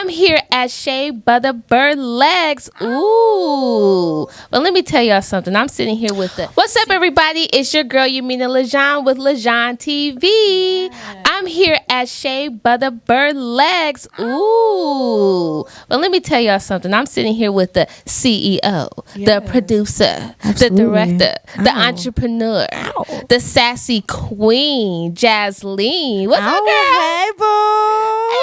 I'm here at Shea Butta Burlesque. Ooh. But let me tell y'all something. I'm sitting here with the... What's up, everybody? It's your girl, Yaminah Legohn with Legohn TV. I'm here at Shea Butta Burlesque. Ooh. But let me tell y'all something. I'm sitting here with the CEO, the producer, the director, the entrepreneur, the sassy queen, Jazleen. What's up, girl? Hey, boo.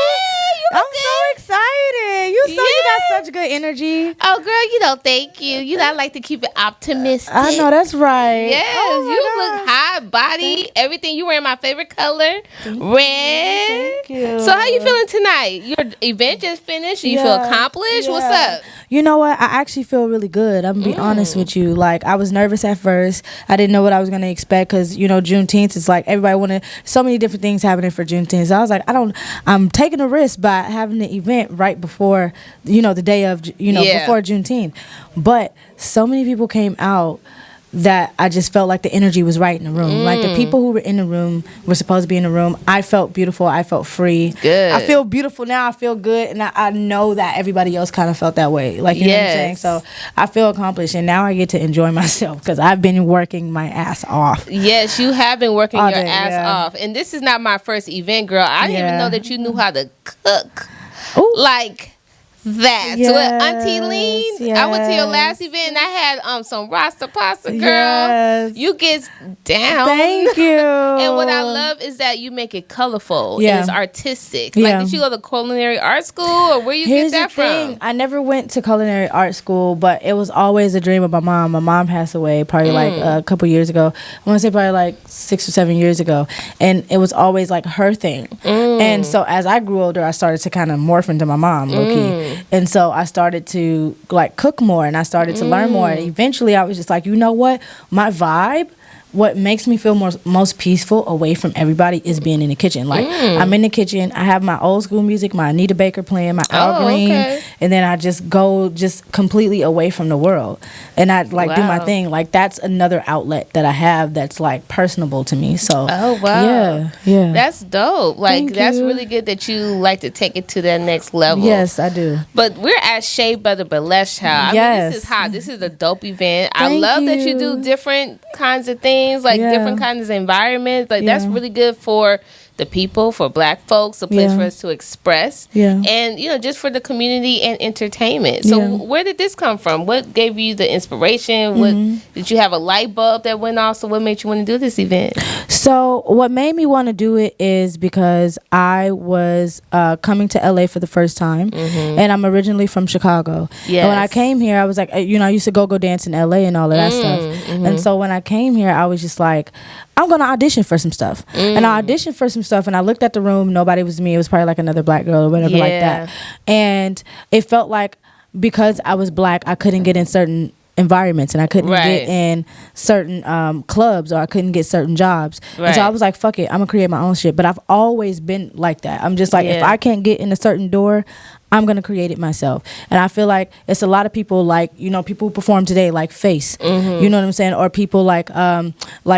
I'm so excited. You got such good energy. Oh, girl, thank you. I like to keep it optimistic. I know, that's right. Yes, you look high body. Everything. You wearing my favorite color, red. Thank you. So how you feeling tonight? Your event just finished. You feel accomplished? What's up? You know what? I actually feel really good. I'm going to be honest with you. Like, I was nervous at first. I didn't know what I was going to expect because, Juneteenth is like everybody wanted so many different things happening for Juneteenth. So I was like, I'm taking a risk by having the event right before, the day of, before Juneteenth. But so many people came out that I just felt like the energy was right in the room. Like, the people who were in the room were supposed to be in the room. I felt beautiful. I felt free. Good. I feel beautiful now. I feel good. And I know that everybody else kind of felt that way. Like, you know what I'm saying? So I feel accomplished. And now I get to enjoy myself because I've been working my ass off. Yes, you have been working your ass off. And this is not my first event, girl. I didn't even know that you knew how to cook. Ooh. Like that. Yes, So Auntie Lean, I went to your last event and I had some Rasta pasta, girl. Yes. You get down. Thank you. And what I love is that you make it colorful. Yeah. And it's artistic. Yeah. Like, did you go to culinary art school or where you Here's get that the thing. from? I never went to culinary art school, but it was always a dream of my mom. My mom passed away probably like a couple years ago. I want to say probably like 6 or 7 years ago. And it was always like her thing. And so as I grew older, I started to kind of morph into my mom, low-key. And so I started to like cook more and I started to learn more. And eventually I was just like, you know what? My vibe, what makes me feel most peaceful away from everybody is being in the kitchen. Like, I'm in the kitchen. I have my old school music, my Anita Baker playing, my Al Green. And then I just go completely away from the world. And I do my thing. Like, that's another outlet that I have that's like personable to me. So, yeah. That's dope. Like, that's really good that you like to take it to that next level. Yes, I do. But we're at Shea Butta Burlesque, child. I mean, this is hot. This is a dope event. I love that you do different kinds of things. Like different kinds of environments. Like that's really good for the people, for Black folks, a place for us to express, and just for the community and entertainment. So where did this come from? What gave you the inspiration? What did you have a light bulb that went off? So what made you want to do this event? So what made me want to do it is because I was coming to LA for the first time, and I'm originally from Chicago. Yes. And when I came here, I was like, I used to go dance in LA and all of that stuff. And so when I came here, I was just like, I'm going to audition for some stuff. And I auditioned for some stuff, and I looked at the room. Nobody was me. It was probably like another Black girl or whatever like that. And it felt like because I was Black, I couldn't get in certain environments and I couldn't get in certain clubs, or I couldn't get certain jobs. And so I was like, fuck it, I'm going to create my own shit. But I've always been like that. I'm just like, if I can't get in a certain door, I'm going to create it myself. And I feel like it's a lot of people like, people who perform today like Face, you know what I'm saying? Or people like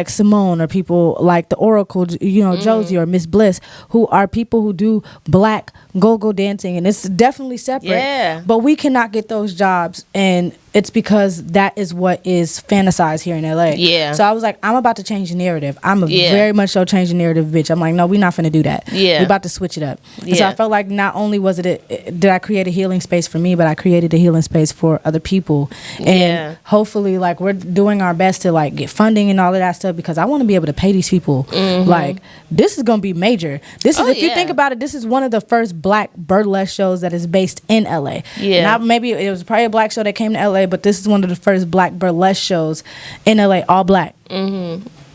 Simone, or people like the Oracle, Josie or Miss Bliss, who are people who do Black go-go dancing. And it's definitely separate. Yeah. But we cannot get those jobs. And it's because that is what is fantasized here in LA. Yeah. So I was like, I'm about to change the narrative. I'm a very much so change the narrative bitch. I'm like, no, we're not finna do that. Yeah. We're about to switch it up. And so I felt like not only was did I create a healing space for me, but I created a healing space for other people. And hopefully, like, we're doing our best to like get funding and all of that stuff, because I want to be able to pay these people. Like, this is gonna be major. This is, if you think about it, this is one of the first Black burlesque shows that is based in LA. Yeah. Maybe it was probably a Black show that came to LA, but this is one of the first Black burlesque shows in LA, all Black.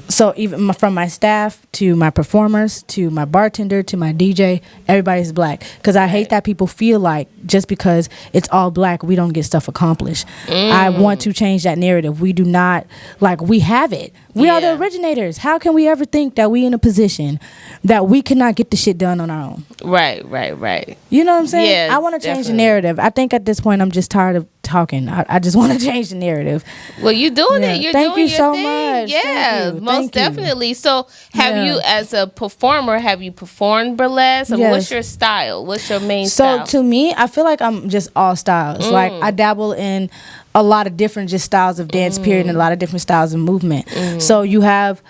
So even from my staff to my performers to my bartender to my DJ, everybody's Black. Because I hate that people feel like just because it's all Black, we don't get stuff accomplished. I want to change that narrative. We do not, like, we have it. We are the originators. How can we ever think that we in a position that we cannot get the shit done on our own? Right. You know what I'm saying? I want to change the narrative. I think at this point I'm just tired of talking. I just want to change the narrative. Well, you're doing it. You're Thank doing you your so thing. much. Yeah, most most definitely. So have you, as a performer, have you performed burlesque? Yes. What's your style? What's your main style? So to me, I feel like I'm just all styles. Like I dabble in a lot of different just styles of dance period and a lot of different styles of movement. So you have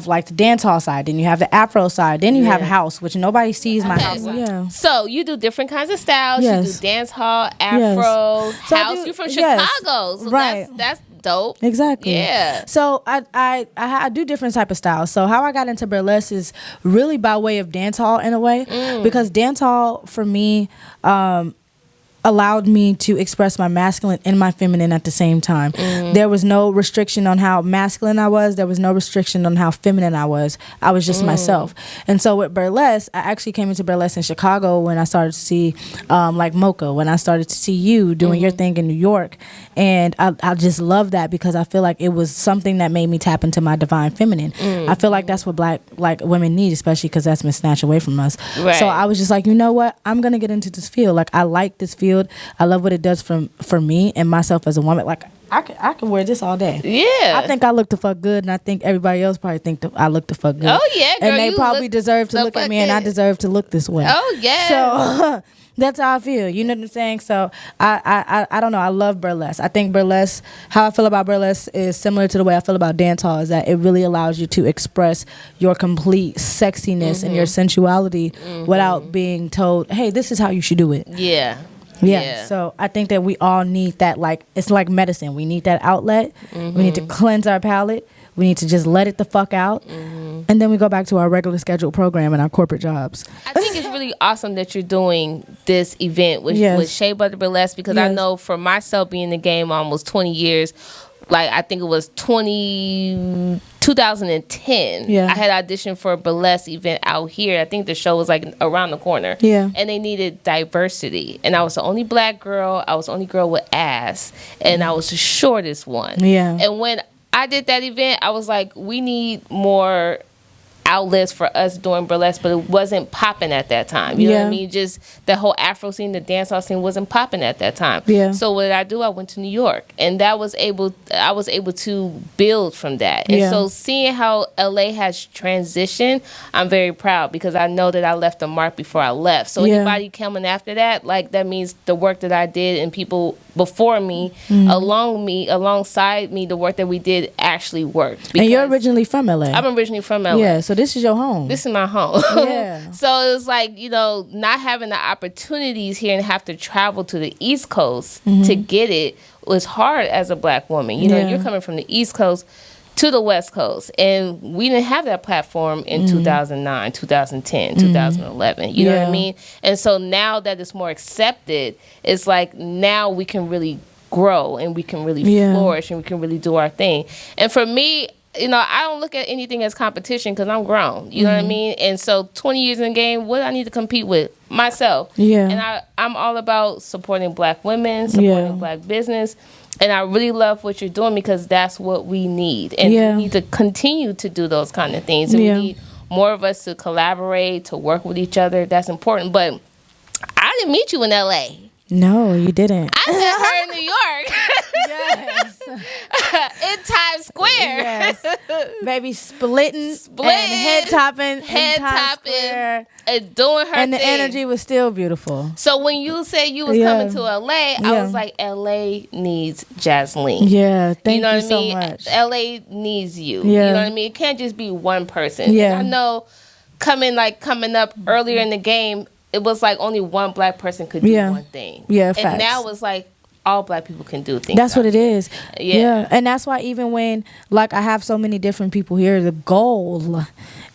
like the dance hall side, then you have the afro side, then you have house, which nobody sees my house. Yeah. So you do different kinds of styles. You do dance hall, afro, house. You're from Chicago, so that's dope. Exactly. Yeah. So I do different type of styles. So how I got into burlesque is really by way of dance hall in a way, because dance hall for me allowed me to express my masculine and my feminine at the same time. There was no restriction on how masculine I was. There was no restriction on how feminine I was. I was just myself. And so with burlesque, I actually came into burlesque in Chicago when I started to see like Mocha, when I started to see you doing your thing in New York. And I just love that because I feel like it was something that made me tap into my divine feminine. I feel like that's what black women need, especially because that's been snatched away from us. Right. So I was just like, you know what? I'm going to get into this field. Like, I like this field. I love what it does for me and myself as a woman. Like, I can wear this all day. Yeah. I think I look the fuck good, and I think everybody else probably think I look the fuck good. Oh, yeah, girl. And they probably deserve to look at me, and I deserve to look this way. Oh, yeah. So that's how I feel. You know what I'm saying? So I don't know. I love burlesque. I think burlesque, how I feel about burlesque is similar to the way I feel about dance hall, is that it really allows you to express your complete sexiness and your sensuality without being told, hey, this is how you should do it. Yeah. So I think that we all need that, like, it's like medicine. We need that outlet. We need to cleanse our palate. We need to just let it the fuck out. And then we go back to our regular scheduled program and our corporate jobs. I think it's really awesome that you're doing this event with Shea Butta Burlesque, because I know for myself, being in the game almost 20 years, like I think it was 2010. I had auditioned for a burlesque event out here. I think the show was like around the corner. And they needed diversity. And I was the only black girl. I was the only girl with ass. And I was the shortest one. And when I did that event, I was like, we need more outlets for us doing burlesque, but it wasn't popping at that time. You know what I mean? Just the whole Afro scene, the dancehall scene wasn't popping at that time. So what did I do? I went to New York, and I was able to build from that. And so seeing how LA has transitioned, I'm very proud, because I know that I left a mark before I left. So anybody coming after that, like, that means the work that I did and people before me, alongside me, the work that we did actually worked. And you're originally from LA. I'm originally from LA. Yeah, so this is your home. This is my home. So it's like, you know, not having the opportunities here and have to travel to the East Coast to get it was hard as a black woman. You know, you're coming from the East Coast to the West Coast, and we didn't have that platform in 2009, 2010, 2011. You know what I mean? And so now that it's more accepted, it's like now we can really grow and we can really flourish and we can really do our thing. And for me, you know, I don't look at anything as competition, because I'm grown. You know what I mean? And so 20 years in the game, what do I need to compete with? Myself. And I'm all about supporting black women, supporting black business. And I really love what you're doing, because that's what we need. And we need to continue to do those kind of things. And we need more of us to collaborate, to work with each other. That's important. But I didn't meet you in LA. No, you didn't. I met her in New York. In Times Square. Baby, splitting and head topping, and doing her and thing. The energy was still beautiful. So when you said you was coming to LA, I was like, LA needs Jazleen. Thank you so much. LA needs you. You know what I mean? It can't just be one person. And I know coming up earlier in the game, it was like only one black person could do one thing. And facts. now it's like all black people can do things. That's what it is. And that's why even when, like, I have so many different people here, the goal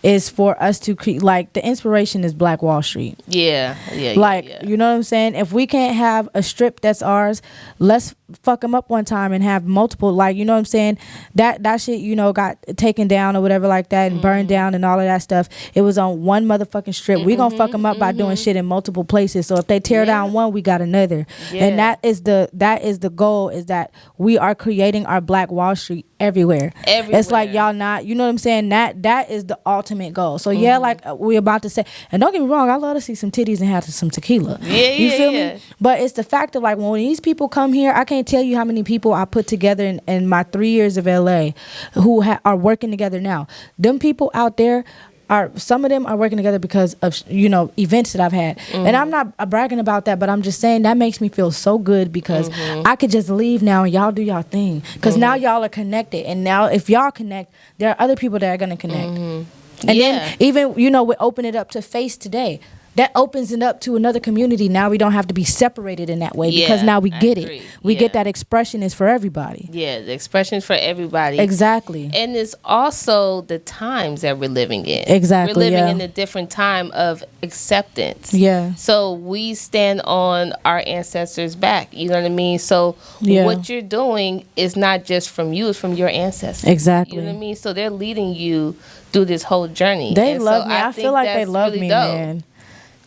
is for us to create, like, the inspiration is Black Wall Street. You know what I'm saying? If we can't have a strip that's ours, let's fuck them up one time and have multiple, like, you know what I'm saying? That shit, you know, got taken down or whatever like that and burned down and all of that stuff. It was on one motherfucking strip. We gonna fuck them up by doing shit in multiple places. So if they tear down one, we got another. And that is the goal, is that we are creating our Black Wall Street everywhere. It's like, y'all not, you know what I'm saying? That is the ultimate ultimate goal. So yeah, like we're about to say, and don't get me wrong, I love to see some titties and have some tequila. You feel me? But it's the fact of like when these people come here, I can't tell you how many people I put together in my 3 years of LA who are working together now. Them people out there, some of them are working together because of events that I've had, and I'm not bragging about that, but I'm just saying that makes me feel so good because I could just leave now and y'all do y'all thing because now y'all are connected, and now if y'all connect, there are other people that are gonna connect, and then even we open it up to Face Today. That opens it up to another community. Now we don't have to be separated in that way because now we get it. We get that expression is for everybody. Yeah, the expression is for everybody. Exactly. And it's also the times that we're living in. Exactly. We're living in a different time of acceptance. Yeah. So we stand on our ancestors' back. You know what I mean? So what you're doing is not just from you, it's from your ancestors. Exactly. You know what I mean? So they're leading you through this whole journey. They love me. I feel like they love me, man.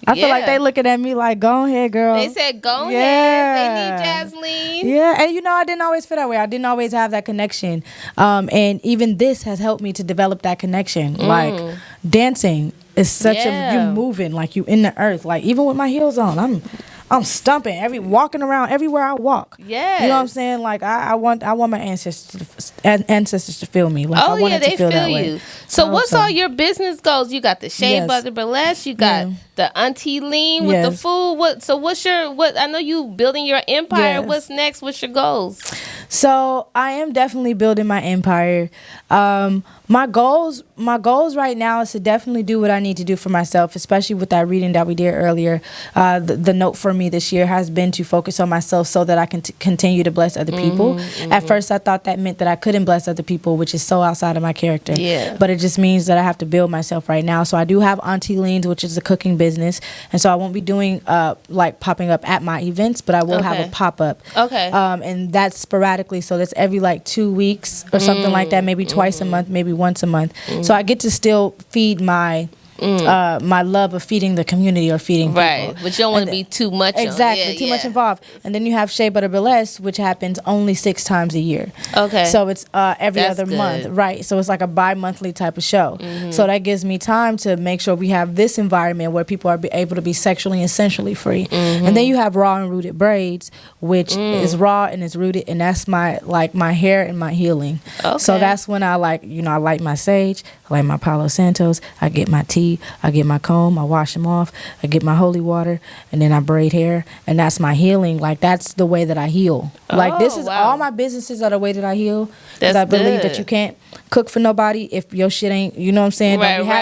I feel like they looking at me like, go ahead, girl. They said, go ahead. They need Jazleen. Yeah, and I didn't always feel that way. I didn't always have that connection. And even this has helped me to develop that connection. Like, dancing is such you moving, like you in the earth. Like, even with my heels on, I'm stumping walking around everywhere I walk. Yeah, you know what I'm saying. Like I want my ancestors to feel me. Like, I want they to feel that you. Way. So what's all your business goals? You got the Shea Butta Burlesque. You got the Auntie Lean with the food. What's your I know you building your empire. What's next? What's your goals? So I am definitely building my empire. My goals right now is to definitely do what I need to do for myself, especially with that reading that we did earlier. The note for me this year has been to focus on myself so that I can continue to bless other people. At first, I thought that meant that I couldn't bless other people, which is so outside of my character. Yeah. But it just means that I have to build myself right now. So I do have Auntie Lean's, which is a cooking business. And so I won't be doing like popping up at my events, but I will have a pop-up. Okay. And that's sporadically. So that's every like 2 weeks or something like that, maybe twice a month, maybe once a month. So I get to still feed my my love of feeding the community or feeding people. Right, but you don't want to be too much. Exactly, too much involved. And then you have Shea Butta Burlesque, which happens only 6 times a year. Okay. So it's every other month, right? So it's like a bi-monthly type of show. So that gives me time to make sure we have this environment where people are able to be sexually and sensually free. And then you have Raw and Rooted Braids, which is raw and is rooted, and that's my hair and my healing. Okay. So that's when I light my sage, I light my Palo Santos, I get my tea, I get my comb, I wash them off, I get my holy water, and then I braid hair, and that's my healing. Like, that's the way that I heal. Like, this is all my businesses are the way that I heal. Because I believe that you can't cook for nobody if your shit ain't, you know what I'm saying?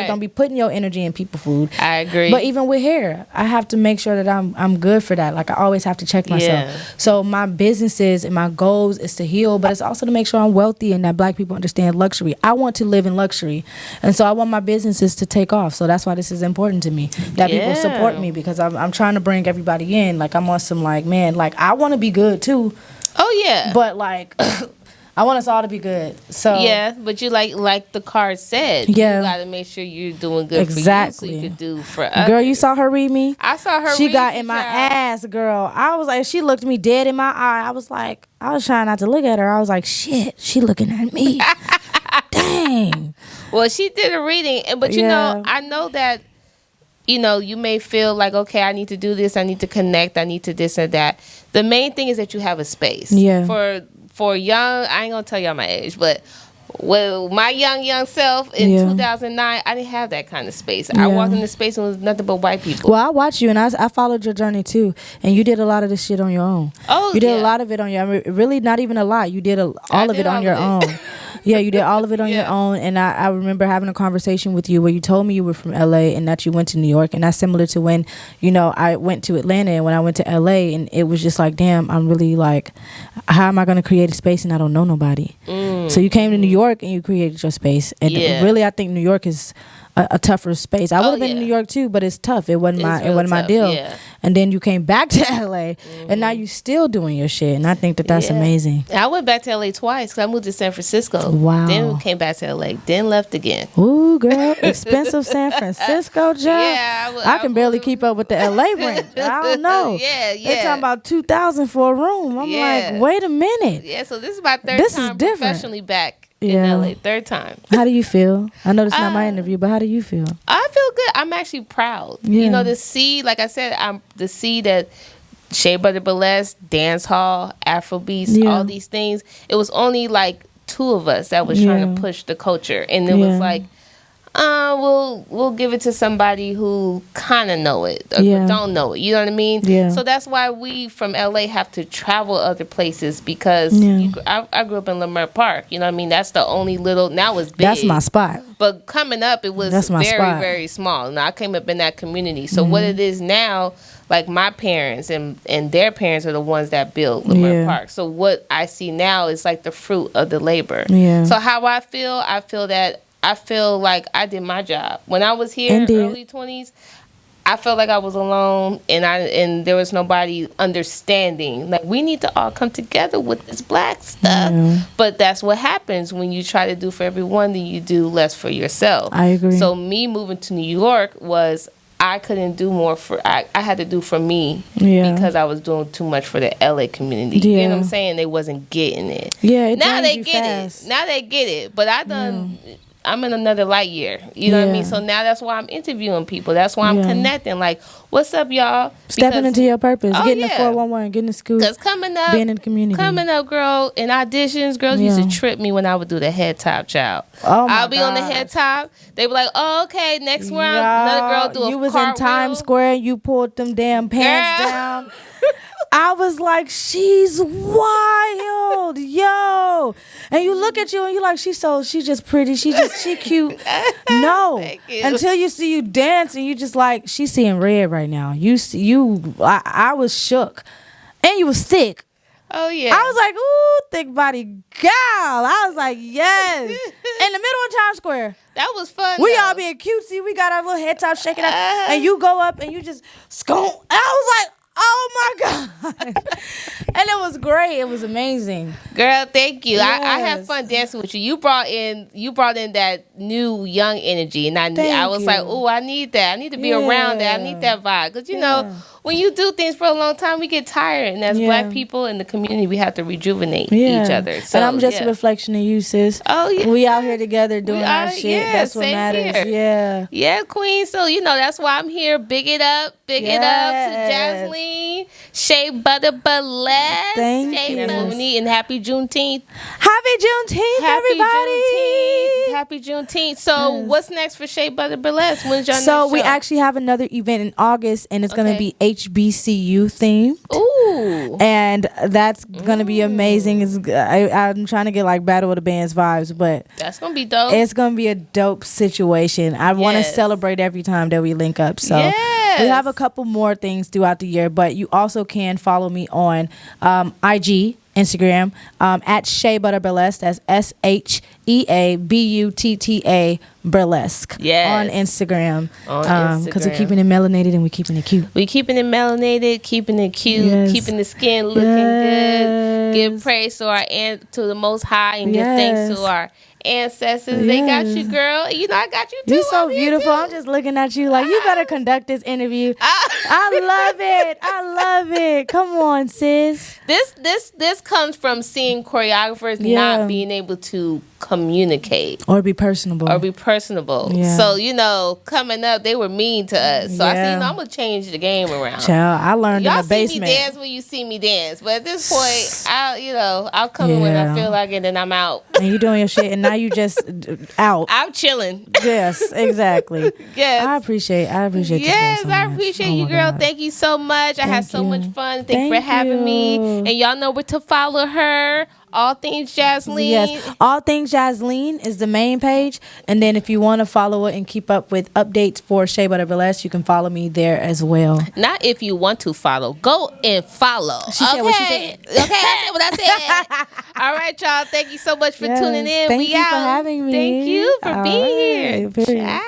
Don't be putting your energy in people food. I agree. But even with hair, I have to make sure that I'm good for that. Like, I always have to check myself. Yeah. So my businesses and my goals is to heal, but it's also to make sure I'm wealthy and that black people understand luxury. I want to live in luxury. And so I want my businesses to take off. So that's why this is important to me, that people support me, because I'm trying to bring everybody in. Like, I'm on some, like, man, like, I want to be good too. Oh yeah. But like I want us all to be good. So yeah, but you like the card said, you gotta make sure you're doing good for you, so you can do for others. Girl, you saw her read me? I saw her. She got in my ass, girl. I was like, she looked me dead in my eye. I was trying not to look at her. I was like, shit, she looking at me. Dang. Well, she did a reading, but you know, I know that, you know, you may feel like, okay, I need to do this, I need to connect, I need to this or that. The main thing is that you have a space. Yeah. For young, I ain't gonna tell y'all my age, but with my young self in 2009, I didn't have that kind of space. I walked in the space and it was nothing but white people. Well, I watched you and I followed your journey too, and you did a lot of this shit on your own. Oh, you did a lot of it on your own. Really, not even a lot. You did all of it on your own. Yeah, you did all of it on your own. And I remember having a conversation with you where you told me you were from LA and that you went to New York. And that's similar to when, you know, I went to Atlanta, and when I went to LA, and it was just like, damn, I'm really like, how am I going to create a space and I don't know nobody? So you came to New York and you created your space. And really, I think New York is a tougher space. I would have been in New York too, but it's tough. It wasn't my deal. Yeah. And then you came back to LA, and now you're still doing your shit. And I think that that's amazing. I went back to LA twice because I moved to San Francisco. Wow. Then came back to LA. Then left again. Ooh, girl, expensive San Francisco, Joe. Yeah, I can barely keep up with the LA rent. I don't know. They're talking about $2,000 for a room. I'm like, wait a minute. Yeah, so this is my third time professionally back in LA. Third time. How do you feel? I know this is not my interview, but how do you feel? I feel good. I'm actually proud. Yeah. You know, to see, like I said, to see that Shea Butta Burlesque, dance hall, Afrobeats, all these things. It was only like 2 of us that was trying to push the culture, and it was like, we'll give it to somebody who kind of know it or don't know it. You know what I mean? Yeah. So that's why we from LA have to travel other places, because I grew up in Leimert Park. You know what I mean? That's the only little. Now it's big. That's my spot. But coming up, it was very small. Now I came up in that community. So what it is now, like my parents and their parents are the ones that built Leimert Park. So what I see now is like the fruit of the labor. Yeah. So how I feel like I did my job. When I was here in early 20s, I felt like I was alone, and there was nobody understanding. Like, we need to all come together with this black stuff. Yeah. But that's what happens when you try to do for everyone, then you do less for yourself. I agree. So me moving to New York was, I couldn't do more I had to do for me because I was doing too much for the LA community. Yeah. You know what I'm saying? They wasn't getting it. Yeah, now they get it. Now they get it. But I'm in another light year. You know what I mean? So now that's why I'm interviewing people. That's why I'm connecting. Like, what's up, y'all? Stepping into your purpose. Getting the 411, getting the scoop. Because coming up, being in the community. Coming up, girl, in auditions, girls used to trip me when I would do the head top, child. Oh, I'll be on the head top. They be like, oh, okay, next round, another girl do a You was in Times Square and you pulled them damn pants down. I was like, she's wild, yo. And you look at you and you're like, she's just pretty. She cute. No, until you see you dance and you just like, she's seeing red right now. I was shook, and you was thick. Oh yeah. I was like, ooh, thick body gal. I was like, yes. In the middle of Times Square. That was fun. We all being cutesy. We got our little head top shaking up, and you go up and you just scone. And I was like, oh my God. And it was great. It was amazing. Girl, thank you. Yes. I had fun dancing with you. You brought in that new young energy, and I was like, oh, I need that. I need to be around that. I need that vibe. Because you know, when you do things for a long time, we get tired. And as black people in the community, we have to rejuvenate each other. So, and I'm just a reflection of you, sis. Oh, yeah. We out here together doing our shit. Yeah, that's what matters. Here. Yeah. Yeah, queen. So, you know, that's why I'm here. Big it up. Big it up to Jazleen, Shea Butta Burlesque. Thank you. And happy Juneteenth. Happy Juneteenth, everybody. Happy Juneteenth. So, what's next for Shea Butta Burlesque? When's your next show? So, we actually have another event in August, and it's going to be HBCU themed. Ooh. And that's going to be amazing. I'm trying to get like Battle of the Bands vibes, but that's going to be dope. It's going to be a dope situation. I want to celebrate every time that we link up. So we have a couple more things throughout the year, but you also can follow me on IG, Instagram, at Shea Butta Burlesque. That's SheaButta Burlesque. Yes. On Instagram. Because we're keeping it melanated and we're keeping it cute. We're keeping it melanated, keeping it cute, keeping the skin looking good. Give praise to the Most High and give thanks to our ancestors. They got you, girl. You know, I got you too. You're so beautiful. I'm just looking at you like, you better conduct this interview. I love it. I love it. Come on, sis. This comes from seeing choreographers not being able to communicate or be personable. Yeah. So, you know, coming up, they were mean to us. So I said, I'm gonna change the game around. Child, I learned Y'all in the basement. See me dance when you see me dance, but at this point, I'll come in when I feel like it, and I'm out. And you doing your shit, and now you just out. I'm chilling. Yes, exactly. Yes, I appreciate. Yes, I appreciate you, girl. God. Thank you so much. I had so much fun. Thank you for having me. And y'all know where to follow her. All Things Jazleen. Yes, All Things Jazleen is the main page. And then if you want to follow it and keep up with updates for Shea Butta Burlesque, you can follow me there as well. Not if you want to follow. Go and follow. She said what she said. Okay, I said what I said. All right, y'all. Thank you so much for tuning in. Thank you for having me. Thank you for being here. Period.